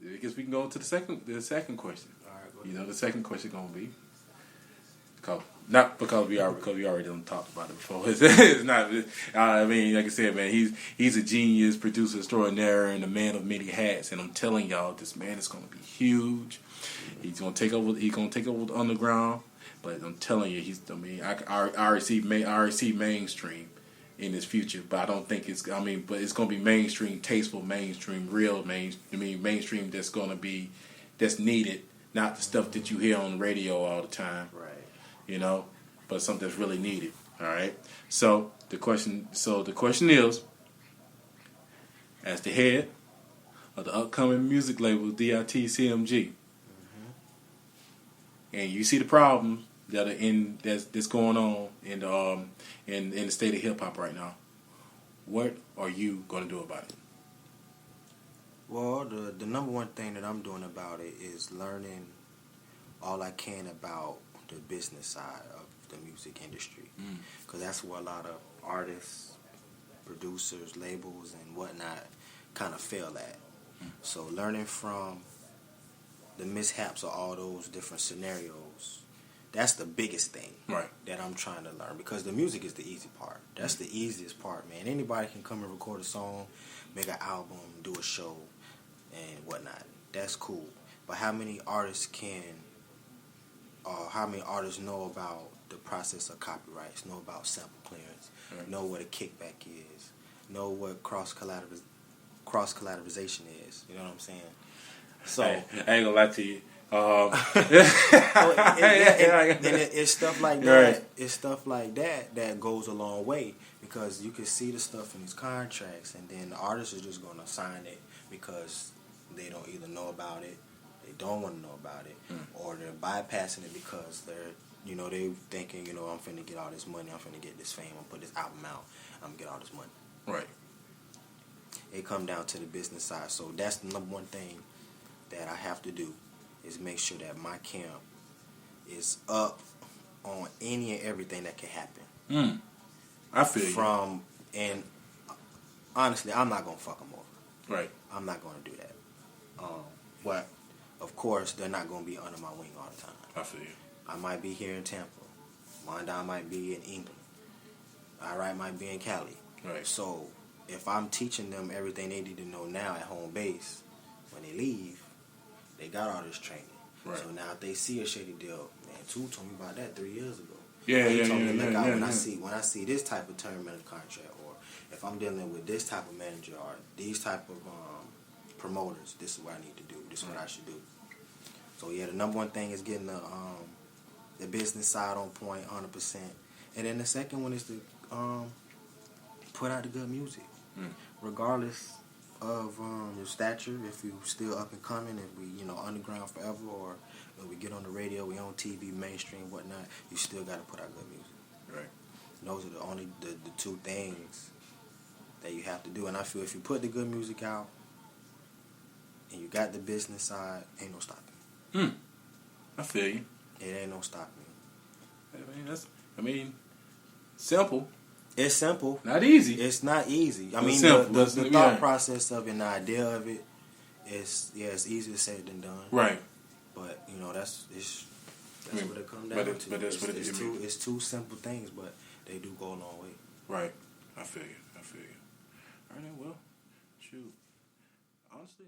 I guess we can go to the second question. All right, go You ahead. know, the second question gonna be not because we already done talked about it before. It's not. I mean, like I said, man, he's a genius, producer extraordinaire, and a man of many hats. And I'm telling y'all, this man is gonna be huge. He's gonna take over. He's gonna take over the underground. But I'm telling you, I already see mainstream in his future. But I don't think it's. I mean, but it's gonna be mainstream, tasteful, mainstream, real mainstream. That's needed, not the stuff that you hear on the radio all the time. Right. You know, but something that's really needed. All right. So the question is, as the head of the upcoming music label DIT-CMG, and you see the problems that are that's going on in the state of hip hop right now, what are you going to do about it? Well, the number one thing that I'm doing about it is learning all I can about the business side of the music industry, because that's where a lot of artists, producers, labels, and whatnot kind of fail at. So learning from the mishaps of all those different scenarios, that's the biggest thing that I'm trying to learn, because the music is the easy part. That's the easiest part, man. Anybody can come and record a song, make an album, do a show, and whatnot. That's cool. But how many artists know about the process of copyrights, know about sample clearance, know what a kickback is, know what cross collateralization is? You know what I'm saying? So I ain't gonna lie to you. It's stuff like that. Right. It's stuff like that goes a long way, because you can see the stuff in these contracts, and then the artists are just gonna sign it because they don't either know about it, they don't want to know about it, or they're bypassing it because they thinking, I'm finna get all this money, I'm finna get this fame, I'm gonna put this album out, I'm gonna get all this money. Right. It come down to the business side. So that's the number one thing that I have to do, is make sure that my camp is up on any and everything that can happen. I feel you. And honestly, I'm not gonna fuck them over. Right. I'm not gonna do that. But of course, they're not gonna be under my wing all the time. I feel you. I might be here in Tampa. Mondon might be in England. Alright, might be in Cali. Right. So if I'm teaching them everything they need to know now at home base, when they leave, they got all this training. Right. So now if they see a shady deal, man, Two told me about that 3 years ago. He told me to look out when I see this type of term in a contract, or if I'm dealing with this type of manager or these type of promoters, this is what I need to do. This is what I should do. So yeah, the number one thing is getting the business side on point, 100%, and then the second one is to put out the good music, regardless of your stature. If you still up and coming, if we underground forever, or we get on the radio, we on TV, mainstream, whatnot, you still got to put out good music. Right. Those are the only the two things that you have to do. And I feel if you put the good music out and you got the business side, ain't no stopping. I feel you. It ain't no stopping. Simple. It's simple. Not easy. It's not easy. I mean, simple. the thought process of it and the idea of it is, it's easier said than done. Right. But that's what it comes down to. But that's what it is. It's two simple things, but they do go a long way. Right. I feel you. All right, then, well, shoot. Honestly,